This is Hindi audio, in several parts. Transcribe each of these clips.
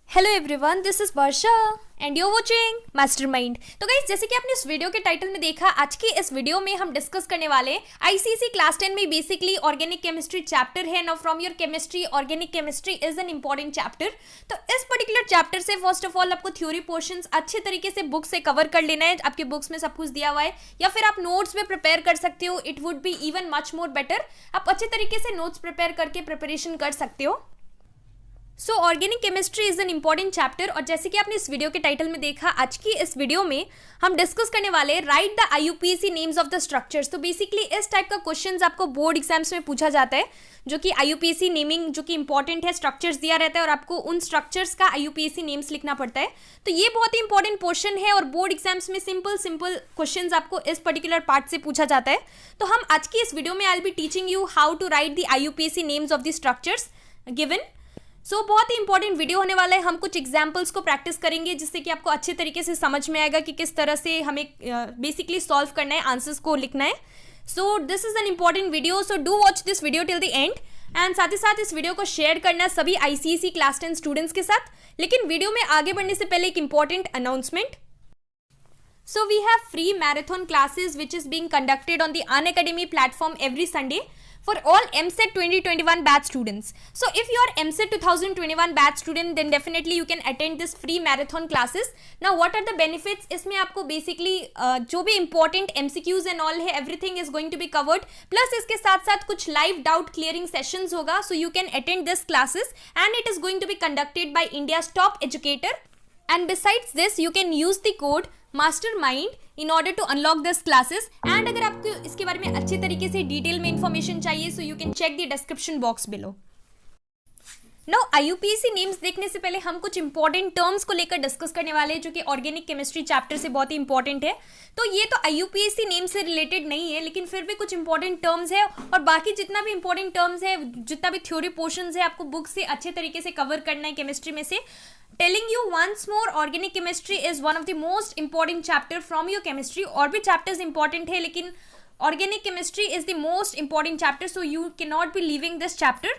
Hello everyone, this is Varsha and you watching mastermind. तो गाइस, जैसे कि आपने इस वीडियो के टाइटल में देखा, आज की इस वीडियो में हम डिस्कस करने वाले आईसीएसई क्लास 10 में बेसिकली ऑर्गेनिक केमिस्ट्री चैप्टर है। Now from your chemistry, organic chemistry is an important chapter. तो इस पर्टिकुलर चैप्टर से फर्स्ट ऑफ ऑल आपको थ्योरी पोर्शंस अच्छे तरीके से बुक से कवर कर लेना है। आपके बुक्स में सब कुछ दिया हुआ है, या फिर आप नोट्स में प्रिपेयर कर सकते हो। It would be even much more better. आप अच्छे तरीके से नोट्स प्रिपेयर करके प्रिपरेशन कर सकते हो। सो organic chemistry is an important chapter, और जैसे कि आपने इस वीडियो के टाइटल में देखा, आज की इस वीडियो में हम डिस्कस करने वाले right the IUPAC names of the structures. तो बेसिकली इस टाइप का क्वेश्चंस आपको बोर्ड एग्जाम्स में पूछा जाता है, जो कि आईयूपीएसी नेमिंग जो कि इंपॉर्टेंट है, स्ट्रक्चर्स दिया रहता है और आपको उन स्ट्रक्चर्स का आईयूपीएसी नेम्स लिखना पड़ता है। तो ये बहुत ही इंपॉर्टेंट पोर्शन है और बोर्ड एग्जाम्स में सिंपल क्वेश्चंस आपको इस पर्टिकुलर पार्ट से पूछा जाता है। तो हम आज की इस वीडियो में I will be teaching you how to write the IUPAC names of the structures given. So बहुत ही इंपॉर्टेंट वीडियो होने वाला है। हम कुछ एग्जाम्पल्स को प्रैक्टिस करेंगे, जिससे कि आपको अच्छे तरीके से समझ में आएगा कि किस तरह से हमें बेसिकली सॉल्व करना है, आंसर्स को लिखना है। सो this is an important video, so do watch this video till the end. And साथ ही साथ इस वीडियो को शेयर करना सभी आईसीएसई क्लास 10 स्टूडेंट्स के साथ। लेकिन वीडियो में आगे बढ़ने से पहले एक important announcement. So we have free marathon classes which is being conducted on the Unacademy platform every Sunday for all MCET 2021 batch students. So if you are MCET 2021 batch student, then definitely you can attend this free marathon classes. Now what are the benefits? इसमें आपको basically जो भी important MCQs and all है, everything is going to be covered. Plus इसके साथ साथ कुछ live doubt clearing sessions होगा, so you can attend this classes and it is going to be conducted by India's top educator. And besides this, you can use the code mastermind in order to unlock this classes. and अगर आपको इसके बारे में अच्छे तरीके से डिटेल में इंफॉर्मेशन चाहिए, so you can check the description box below. Now IUPAC names देखने से पहले हम कुछ इंपॉर्टेंट टर्म्स को लेकर डिस्कस करने वाले हैं, जो कि ऑर्गेनिक केमिस्ट्री चैप्टर से बहुत ही इंपॉर्टेंट है। तो ये तो आईयूपीएसी नेम से रिलेटेड नहीं है, लेकिन फिर भी कुछ इंपॉर्टेंट टर्म्स है, और बाकी जितना भी इंपॉर्टेंट टर्म्स है, जितना भी थ्योरी पोर्शंस है, आपको बुक से अच्छे तरीके से कवर करना है केमिस्ट्री में से। Telling you once more, organic chemistry is one of the most important chapter from your chemistry. और भी chapters important है, लेकिन organic chemistry is the most important chapter, so you cannot be leaving this chapter.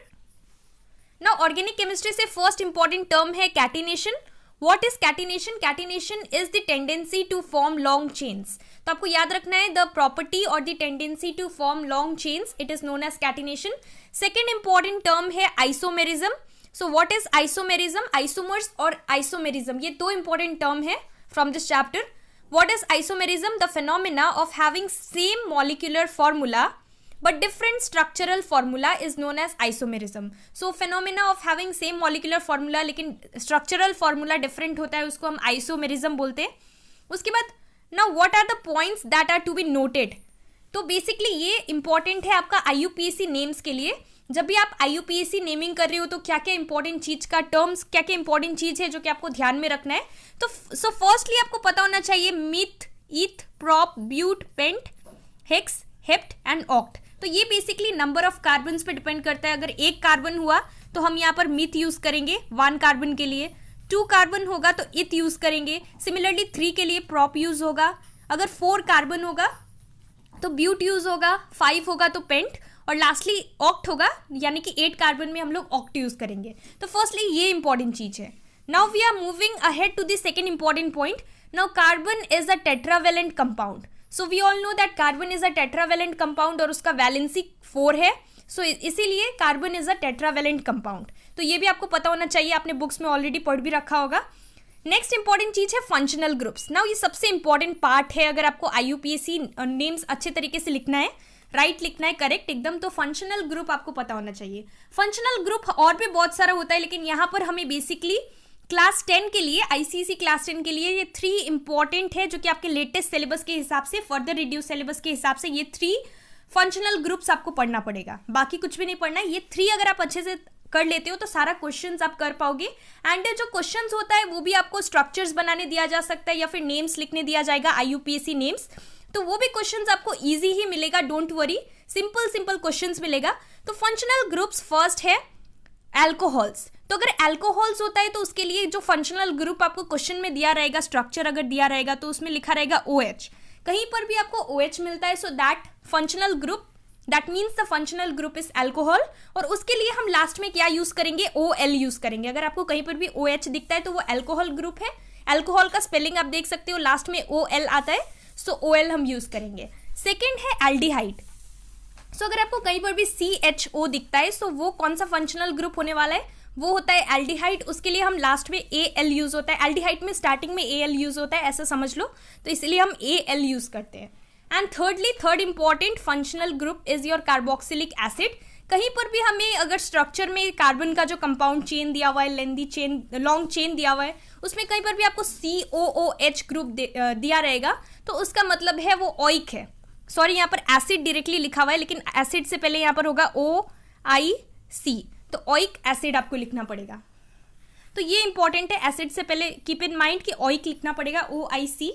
Now organic chemistry से first important term है catenation. What is catenation? Catenation is the tendency to form long chains. तो आपको याद रखना है, the property or the tendency to form long chains, it is known as catenation. Second important term है isomerism. So what is isomerism? Isomers और isomerism, ये दो important term है from this chapter. What is isomerism? The phenomena of having same molecular formula but different structural formula is known as isomerism. So phenomena of having same molecular formula लेकिन structural formula different होता है, उसको हम isomerism बोलते हैं। उसके बाद now what are the points that are to be noted? तो बेसिकली ये इंपॉर्टेंट है आपका आईयूपीएसी नेम्स के लिए। जब भी आप आईयूपीएसी नेमिंग कर रहे हो, तो क्या क्या इंपॉर्टेंट चीज का टर्म्स, क्या क्या इंपॉर्टेंट चीज है जो कि आपको ध्यान में रखना है। तो सो फर्स्टली आपको पता होना चाहिए meth, eth, prop, but, pent, hex, hept and oct. तो ये बेसिकली नंबर ऑफ कार्बन पे डिपेंड करता है। अगर एक कार्बन हुआ तो हम यहाँ पर मिथ यूज करेंगे 1 कार्बन के लिए। 2 कार्बन होगा तो ईथ यूज करेंगे। सिमिलरली 3 के लिए प्रॉप यूज होगा। अगर 4 कार्बन होगा तो ब्यूट यूज होगा। 5 होगा तो पेंट, और लास्टली ऑक्ट होगा, यानी कि 8 कार्बन में हम लोग ऑक्ट यूज करेंगे। तो फर्स्टली ये इंपॉर्टेंट चीज है। Now we are moving ahead to the second important point. Now carbon is a tetravalent compound. So we all know that carbon is a tetravalent compound और उसका वैलेंसी 4 है। सो इसीलिए carbon is a tetravalent compound. तो ये भी आपको पता होना चाहिए, आपने बुक्स में ऑलरेडी पढ़ भी रखा होगा। नेक्स्ट इंपॉर्टेंट चीज है फंक्शनल ग्रुप्स। नाउ ये सबसे इंपॉर्टेंट पार्ट है, अगर आपको आईयूपीएसी नेम्स अच्छे तरीके से लिखना है, राइट लिखना है करेक्ट एकदम, तो फंक्शनल ग्रुप आपको पता होना चाहिए। फंक्शनल ग्रुप और भी बहुत सारा होता है, लेकिन यहाँ पर हमें बेसिकली क्लास 10 के लिए, आईसीएसई क्लास 10 के लिए ये 3 इंपॉर्टेंट है, जो कि आपके लेटेस्ट सिलेबस के हिसाब से, फर्दर रिड्यूस सिलेबस के हिसाब से ये 3 फंक्शनल ग्रुप्स आपको पढ़ना पड़ेगा। बाकी कुछ भी नहीं पढ़ना है। ये 3 अगर आप अच्छे से कर लेते हो तो सारा क्वेश्चंस आप कर पाओगे। एंड जो क्वेश्चंस होता है वो भी आपको स्ट्रक्चर्स बनाने दिया जा सकता है, या फिर नेम्स लिखने दिया जाएगा, आईयूपीएसी नेम्स। तो वो भी क्वेश्चंस आपको इजी ही मिलेगा, डोंट वरी, सिंपल क्वेश्चंस मिलेगा। तो फंक्शनल ग्रुप्स फर्स्ट है अल्कोहल्स। तो अगर अल्कोहल्स होता है तो उसके लिए जो फंक्शनल ग्रुप आपको क्वेश्चन में दिया रहेगा, स्ट्रक्चर अगर दिया रहेगा, तो उसमें लिखा रहेगा OH। कहीं पर भी आपको OH मिलता है, so that functional group that means the functional group is alcohol. और उसके लिए हम लास्ट में क्या यूज करेंगे, OL यूज करेंगे। अगर आपको कहीं पर भी OH दिखता है तो वो अल्कोहल ग्रुप है। अल्कोहल का स्पेलिंग आप देख सकते हो, लास्ट में OL आता है, सो OL हम यूज करेंगे। सेकेंड है एल्डिहाइड। सो अगर आपको कहीं पर भी CHO दिखता है सो वो कौन सा फंक्शनल ग्रुप होने वाला है, वो होता है एल्डिहाइड। उसके लिए हम लास्ट में AL यूज होता है। एल्डिहाइड में स्टार्टिंग में AL यूज होता है, ऐसा समझ लो, तो इसलिए हम AL यूज करते हैं। And thirdly, third important functional group is your carboxylic acid. कहीं पर भी हमें अगर स्ट्रक्चर में कार्बन का जो कंपाउंड चेन दिया हुआ है, लेंदी चेन, लॉन्ग चेन दिया हुआ है, उसमें कहीं पर भी आपको COOH ग्रुप दिया रहेगा तो उसका मतलब है वो ओइक है। सॉरी, यहाँ पर एसिड डायरेक्टली लिखा हुआ है, लेकिन एसिड से पहले यहाँ पर होगा OIC, तो ओइक एसिड आपको लिखना पड़ेगा। तो ये इंपॉर्टेंट है, एसिड से पहले कीप इन माइंड कि ओइक लिखना पड़ेगा, OIC।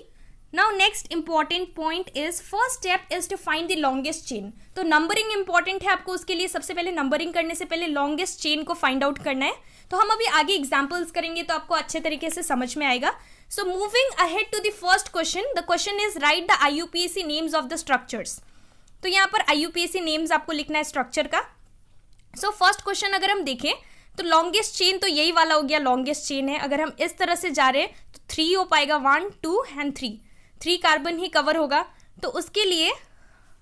Now next important point is, first step is to find the longest chain. तो नंबरिंग इंपॉर्टेंट है आपको, उसके लिए सबसे पहले नंबरिंग करने से पहले लॉन्गेस्ट चेन को फाइंड आउट करना है। तो हम अभी आगे एग्जाम्पल्स करेंगे तो आपको अच्छे तरीके से समझ में आएगा। So moving ahead to the first question, the question is write the IUPAC names of the structures. तो यहाँ पर IUPAC नेम्स आपको लिखना है स्ट्रक्चर का। सो फर्स्ट क्वेश्चन अगर हम देखें तो लॉन्गेस्ट चेन तो यही वाला हो गया, लॉन्गेस्ट चेन है। अगर हम इस तरह से जा रहे हैं तो 3 हो पाएगा, 1 2 एंड 3 कार्बन ही कवर होगा। तो उसके लिए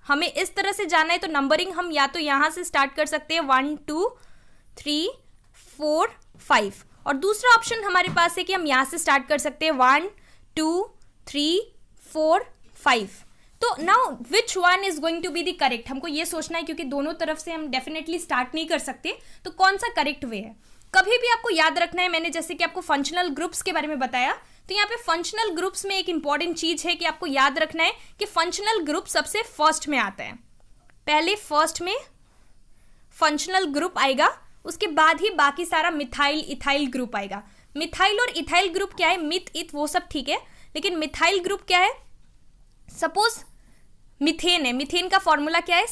हमें इस तरह से जाना है, तो नंबरिंग हम या तो यहाँ से स्टार्ट कर सकते हैं 1 2 3 4 5, और दूसरा ऑप्शन हमारे पास है कि हम यहाँ से स्टार्ट कर सकते हैं 1 2 3 4 5। तो now which one is going to be the correct, हमको ये सोचना है, क्योंकि दोनों तरफ से हम डेफिनेटली स्टार्ट नहीं कर सकते, तो कौन सा करेक्ट वे है। कभी भी आपको याद रखना है, मैंने जैसे कि आपको फंक्शनल ग्रुप्स के बारे में बताया, तो यहाँ पे फंक्शनल ग्रुप्स में एक इंपॉर्टेंट चीज है कि आपको याद रखना है कि फंक्शनल ग्रुप सबसे फर्स्ट में आता है। पहले फर्स्ट में फंक्शनल ग्रुप आएगा, उसके बाद ही बाकी सारा मिथाइल इथाइल ग्रुप आएगा। मिथाइल और इथाइल ग्रुप क्या है, मिथ इथ वो सब ठीक है, लेकिन मिथाइल ग्रुप क्या है, सपोज मिथेन है, मिथेन का फॉर्मूला क्या है,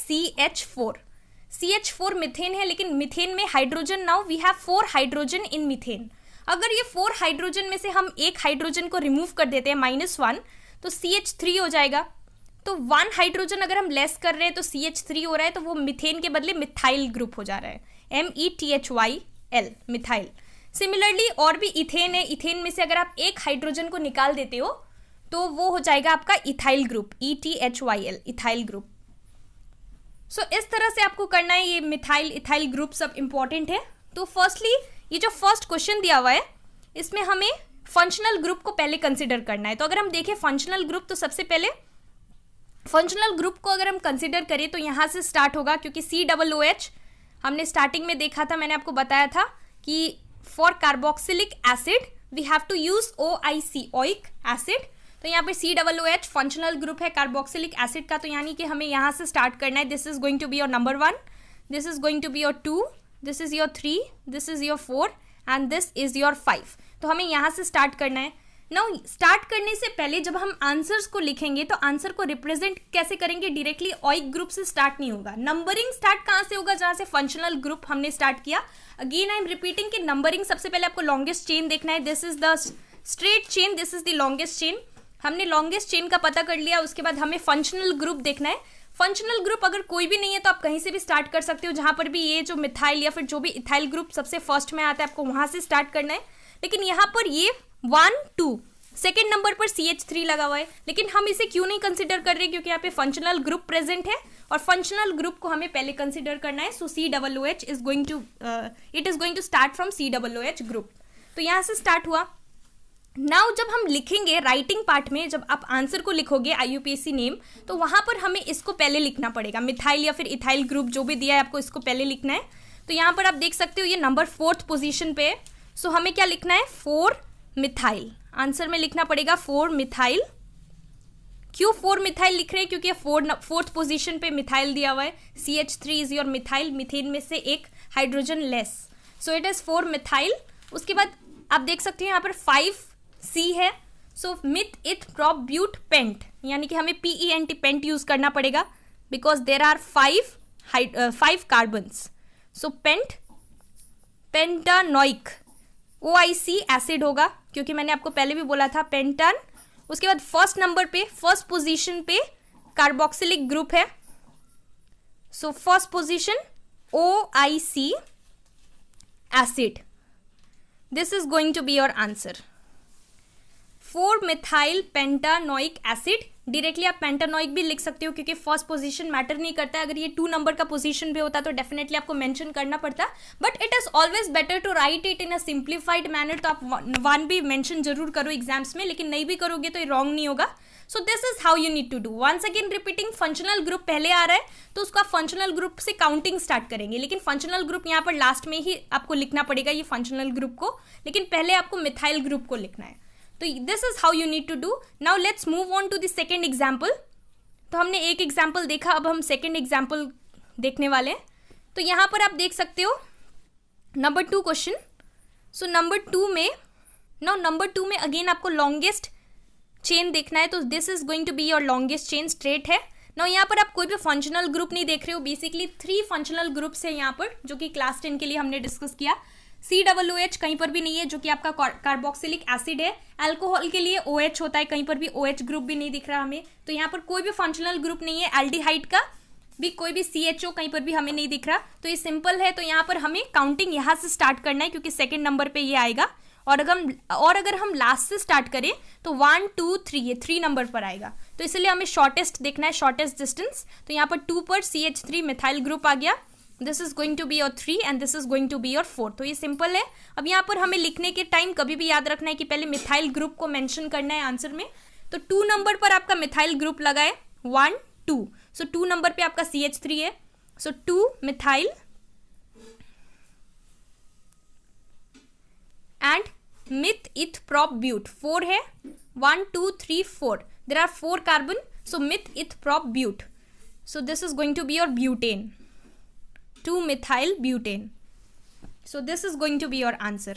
CH4 मिथेन है, लेकिन मिथेन में hydrogen, now we have 4 hydrogen in methane. अगर ये 4 हाइड्रोजन में से हम एक हाइड्रोजन को रिमूव कर देते हैं -1, तो CH3 हो जाएगा। तो 1 हाइड्रोजन अगर हम लेस कर रहे हैं तो CH3 हो रहा है, तो वो मिथेन के बदले मिथाइल ग्रुप हो जा रहा है, METHYL, मिथाइल। सिमिलरली और भी इथेन है, इथेन में से अगर आप एक हाइड्रोजन को निकाल देते हो तो वो हो जाएगा आपका ethyl group, ETHYL, ethyl group. So इस तरह से आपको करना है, ये मिथाइल इथाइल ग्रुप सब इंपॉर्टेंट है। तो फर्स्टली ये जो फर्स्ट क्वेश्चन दिया हुआ है इसमें हमें फंक्शनल ग्रुप को पहले कंसिडर करना है। तो अगर हम देखें फंक्शनल ग्रुप, तो सबसे पहले फंक्शनल ग्रुप को अगर हम कंसिडर करें तो यहाँ से स्टार्ट होगा, क्योंकि COOH हमने स्टार्टिंग में देखा था, मैंने आपको बताया था कि for carboxylic acid we have to use OIC, oic acid. तो यहाँ पे COOH फंक्शनल ग्रुप है कार्बोक्सिलिक एसिड का, तो यानी कि हमें यहाँ से स्टार्ट करना है। This is going to be your number 1, this is going to be your 2, this is your 3, this is your 4 and this is your 5। तो हमें यहाँ से स्टार्ट करना है। नाउ स्टार्ट करने से पहले जब हम आंसर्स को लिखेंगे तो आंसर को रिप्रेजेंट कैसे करेंगे, डायरेक्टली ओइक ग्रुप से स्टार्ट नहीं होगा। नंबरिंग स्टार्ट कहाँ से होगा, जहाँ से फंक्शनल ग्रुप हमने स्टार्ट किया। अगेन आई एम रिपीटिंग कि नंबरिंग सबसे पहले आपको लॉन्गेस्ट चेन देखना है, this is the straight chain, this is the longest chain. हमने लॉन्गेस्ट चेन का पता कर लिया, उसके बाद हमें फंक्शनल ग्रुप देखना है। फंक्शनल ग्रुप अगर कोई भी नहीं है तो आप कहीं से भी स्टार्ट कर सकते हो, जहां पर भी ये जो मिथाइल या फिर जो भी इथाइल ग्रुप सबसे फर्स्ट में आता है आपको वहां से स्टार्ट करना है। लेकिन यहाँ पर ये 1 2 सेकेंड नंबर पर CH3 लगा हुआ है, लेकिन हम इसे क्यों नहीं कंसिडर कर रहे, क्योंकि यहाँ पे फंक्शनल ग्रुप प्रेजेंट है और फंक्शनल ग्रुप को हमें पहले कंसिडर करना है। So COOH is going to start from COOH group. तो यहाँ से स्टार्ट हुआ। नाउ जब हम लिखेंगे राइटिंग पार्ट में, जब आप आंसर को लिखोगे IUPAC नेम, तो वहां पर हमें इसको पहले लिखना पड़ेगा, मिथाइल या फिर इथाइल ग्रुप जो भी दिया है आपको इसको पहले लिखना है। तो यहाँ पर आप देख सकते हो ये नंबर 4th पोजीशन पे है। सो हमें क्या लिखना है, 4 मिथाइल। आंसर में लिखना पड़ेगा 4 मिथाइल। क्यों 4 मिथाइल लिख रहे हैं, क्योंकि 4th पोजीशन पे मिथाइल दिया हुआ है। CH3 is your methyl, methane में से एक hydrogen less, so it is 4 methyl. उसके बाद आप देख सकते हो यहाँ पर 5C है। So meth eth prop but pent, यानी कि हमें PENT पेंट यूज करना पड़ेगा, because there are 5 carbons. So pent, pentanoic, OIC acid होगा, क्योंकि मैंने आपको पहले भी बोला था पेंटान। उसके बाद फर्स्ट नंबर पे, फर्स्ट पोजीशन पे कार्बोक्सिलिक ग्रुप है, so first position OIC acid. This is going to be your answer. 4-methyl pentanoic acid. Directly आप पेंटानोइक भी लिख सकते हो क्योंकि फर्स्ट पोजीशन मैटर नहीं करता है. अगर ये 2 नंबर का पोजीशन भी होता तो डेफिनेटली आपको मेंशन करना पड़ता, but it is always better to write it in a simplified manner. तो आप 1 भी मेंशन जरूर करो एग्जाम्स में, लेकिन नहीं भी करोगे तो ये रॉन्ग नहीं होगा. So this is how you need to do. Once again repeating, functional group पहले आ रहा है तो उसका फंक्शनल ग्रुप से काउंटिंग स्टार्ट करेंगे, लेकिन फंक्शनल ग्रुप यहाँ पर लास्ट में ही आपको लिखना पड़ेगा ये फंक्शनल ग्रुप को, लेकिन पहले आपको मिथाइल ग्रुप को लिखना है. तो this is how you need to do. Now let's move on to the second example. तो हमने एक एग्जाम्पल देखा, अब हम सेकेंड एग्जाम्पल देखने वाले हैं. तो यहाँ पर आप देख सकते हो नंबर 2 क्वेश्चन. सो नंबर 2 में अगेन आपको लॉन्गेस्ट चेन देखना है. तो this is going to be your longest chain, straight है. नाउ यहाँ पर आप कोई भी फंक्शनल ग्रुप नहीं देख रहे हो. बेसिकली 3 फंक्शनल ग्रुप्स है यहाँ पर, जो कि क्लास 10 के लिए हमने डिस्कस किया. COOH कहीं पर भी नहीं है, जो कि आपका कार्बोक्सिलिक एसिड है. अल्कोहल के लिए OH होता है, कहीं पर भी OH ग्रुप भी नहीं दिख रहा हमें. तो यहाँ पर कोई भी फंक्शनल ग्रुप नहीं है. एल्डिहाइड का भी कोई भी CHO कहीं पर भी हमें नहीं दिख रहा. तो ये सिंपल है. तो यहाँ पर हमें काउंटिंग यहाँ से स्टार्ट करना है क्योंकि सेकेंड नंबर पे ये आएगा. और अगर हम लास्ट से स्टार्ट करें तो 1 2 3 ये 3 नंबर पर आएगा. तो इसलिए हमें शॉर्टेस्ट देखना है, शॉर्टेस्ट डिस्टेंस. तो यहाँ पर 2 पर CH3 मिथाइल ग्रुप आ गया. This is going to be your 3 and this is going to be your 4. तो ये सिंपल है. अब यहाँ पर हमें लिखने के टाइम कभी भी याद रखना है कि पहले मिथाइल ग्रुप को मेंशन करना है आंसर में. तो 2 नंबर पर आपका मिथाइल ग्रुप लगा है 1 2. सो 2 नंबर पे आपका CH3 है. So 2 methyl and meth eth prop but 4 है. 1 2 3 4. There are 4 carbon. So meth eth prop but. So this is going to be your butane. 2-methyl butane. So this is going to be your answer.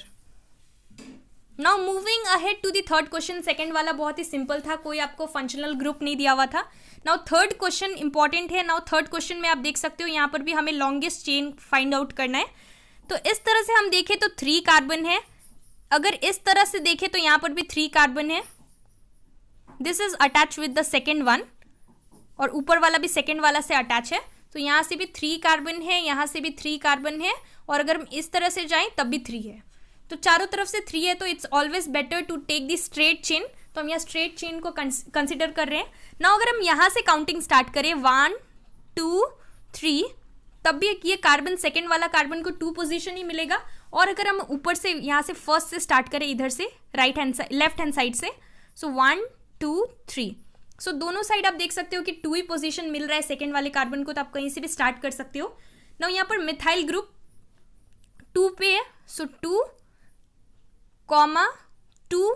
Now moving ahead to the third question. Second वाला बहुत ही सिंपल था, कोई आपको फंक्शनल ग्रुप नहीं दिया हुआ था. नाउ थर्ड क्वेश्चन इंपॉर्टेंट है. नाउ थर्ड क्वेश्चन में आप देख सकते हो यहाँ पर भी हमें लॉन्गेस्ट चेन फाइंड आउट करना है. तो इस तरह से हम देखें तो 3 कार्बन है. अगर इस तरह से देखें तो यहाँ पर भी 3 कार्बन है. This is attach with the second one, और ऊपर वाला भी सेकेंड वाला से अटैच है. तो यहाँ से भी 3 कार्बन है, यहाँ से भी 3 कार्बन है, और अगर हम इस तरह से जाएं तब भी 3 है. तो चारों तरफ से 3 है. तो it's always better to take the straight chain. तो हम यहाँ स्ट्रेट चेन को कंसिडर कर रहे हैं. ना अगर हम यहाँ से काउंटिंग स्टार्ट करें 1 2 3, तब भी ये कार्बन सेकेंड वाला कार्बन को 2 पोजीशन ही मिलेगा. और अगर हम ऊपर से यहाँ से फर्स्ट से स्टार्ट करें, इधर से लेफ्ट हैंड साइड से, सो 1 2 3. सो दोनों साइड आप देख सकते हो कि 2 ही पोजीशन मिल रहा है सेकेंड वाले कार्बन को. तो आप कहीं से भी स्टार्ट कर सकते हो. नाउ यहाँ पर मिथाइल ग्रुप 2 पे है. सो 2 2.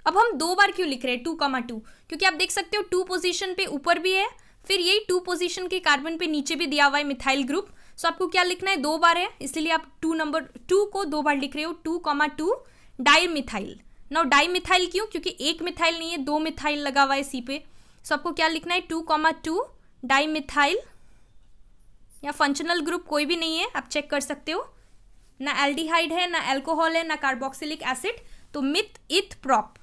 अब हम 2 बार क्यों लिख रहे हैं 2 2? क्योंकि आप देख सकते हो 2 पोजीशन पे ऊपर भी है, फिर यही 2 पोजीशन के कार्बन पे नीचे भी दिया हुआ है मिथाइल ग्रुप. सो आपको क्या लिखना है, 2 बार है, इसलिए आप 2 को 2 बार लिख रहे हो. 2 2 di methyl. Now di methyl क्यों? क्योंकि एक मिथाइल नहीं है, 2 मिथाइल लगा हुआ है सी पे. सो आपको क्या लिखना है 2 2 डाई मिथाइल. या फंक्शनल ग्रुप कोई भी नहीं है, आप चेक कर सकते हो. ना एल्डिहाइड है, ना अल्कोहल है, ना कार्बोक्सिलिक एसिड. तो मिथ इथ प्रॉप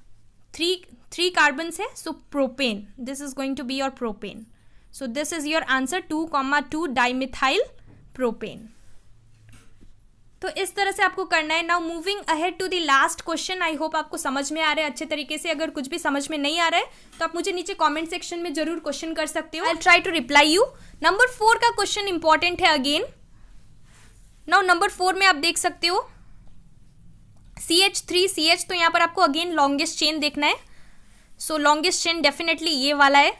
3 कार्बन है. So propane, this is going to be your propane. So this is your answer 2 2 di methyl propane. तो इस तरह से आपको करना है. Now moving ahead to the last question. I hope आपको समझ में आ रहा है अच्छे तरीके से. अगर कुछ भी समझ में नहीं आ रहा है तो आप मुझे नीचे कमेंट सेक्शन में जरूर क्वेश्चन कर सकते हो. I will try to reply you. Number 4 का क्वेश्चन इंपॉर्टेंट है अगेन. नाउ नंबर 4 में आप देख सकते हो CH3 CH. तो यहाँ पर आपको अगेन लॉन्गेस्ट चेन देखना है. सो लॉन्गेस्ट चेन डेफिनेटली ये वाला है,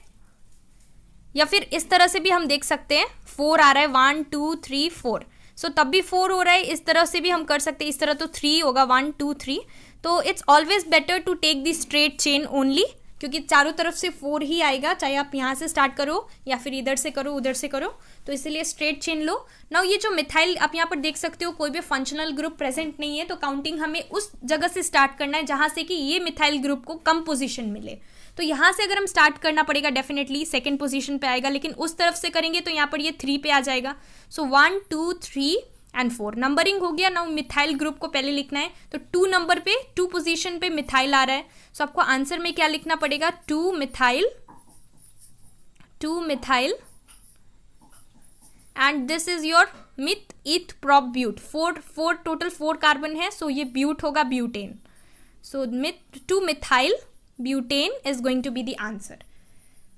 या फिर इस तरह से भी हम देख सकते हैं 4 आ रहा है 1 2 3 4. सो तब भी 4 हो रहा है. इस तरह से भी हम कर सकते हैं, इस तरह तो 3 होगा 1 2 3. तो it's always better to take the straight chain only, क्योंकि चारों तरफ से 4 ही आएगा, चाहे आप यहाँ से स्टार्ट करो या फिर इधर से करो उधर से करो. तो इसलिए स्ट्रेट चेन लो. नाउ ये जो मिथाइल आप यहाँ पर देख सकते हो कोई भी फंक्शनल ग्रुप प्रेजेंट नहीं है. तो काउंटिंग हमें उस जगह से स्टार्ट करना है जहाँ से कि ये मिथाइल ग्रुप को कम पोजीशन मिले. तो यहाँ से अगर हम स्टार्ट करना पड़ेगा, डेफिनेटली सेकेंड पोजीशन पे आएगा, लेकिन उस तरफ से करेंगे तो यहाँ पर ये 3 पे आ जाएगा. सो 1 2 3 एंड 4 नंबरिंग हो गया. नाउ मिथाइल ग्रुप को पहले लिखना है. तो 2 नंबर पे 2 पोजीशन पे मिथाइल आ रहा है. सो आपको आंसर में क्या लिखना पड़ेगा 2 methyl and this is your meth eth prop but, four total 4 carbon है, सो ये ब्यूट होगा butane. So meth 2 methyl butane is going to be the answer.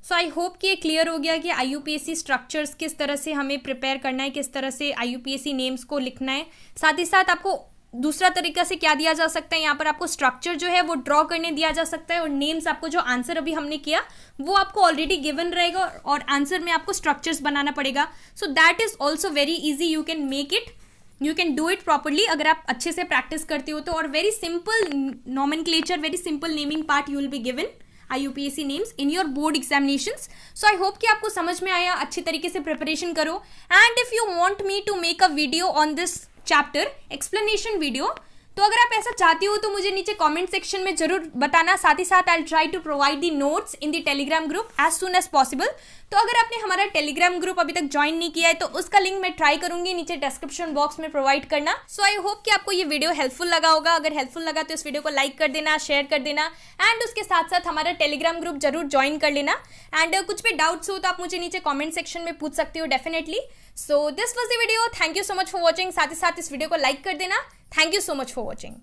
So I hope कि ये क्लियर हो गया कि IUPAC स्ट्रक्चर्स किस तरह से हमें प्रिपेयर करना है, किस तरह से IUPAC नेम्स को लिखना है. साथ ही साथ आपको दूसरा तरीका से क्या दिया जा सकता है, यहाँ पर आपको स्ट्रक्चर जो है वो ड्रॉ करने दिया जा सकता है और नेम्स आपको जो आंसर अभी हमने किया वो आपको ऑलरेडी गिवन रहेगा और आंसर में आपको स्ट्रक्चर्स बनाना पड़ेगा. So that is also very easy, you can make it, you can do it properly अगर आप अच्छे से प्रैक्टिस करते हो तो. और very simple nomenclature, very simple naming part you will be given IUPAC names in your board examinations. So I hope कि आपको समझ में आया, अच्छी तरीके से प्रिपरेशन करो. And if you want me to make a video on this chapter, explanation video, तो अगर आप ऐसा चाहती हो तो मुझे नीचे कमेंट सेक्शन में जरूर बताना. साथ ही साथ I try to provide the notes in the Telegram group as soon as possible. तो अगर आपने हमारा टेलीग्राम ग्रुप अभी तक ज्वाइन नहीं किया है तो उसका लिंक मैं ट्राई करूंगी नीचे डिस्क्रिप्शन बॉक्स में प्रोवाइड करना. सो आई होप कि आपको ये वीडियो हेल्पफुल लगा होगा. अगर हेल्पफुल लगा तो इस वीडियो को लाइक कर देना, शेयर कर देना एंड उसके साथ साथ हमारा टेलीग्राम ग्रुप जरूर ज्वाइन कर लेना. एंड कुछ भी डाउट्स हो तो आप मुझे नीचे कॉमेंट सेक्शन में पूछ सकते हो definitely. So this was the video. Thank you so much for watching. साथ ही साथ इस वीडियो को लाइक कर देना. Thank you so much for watching.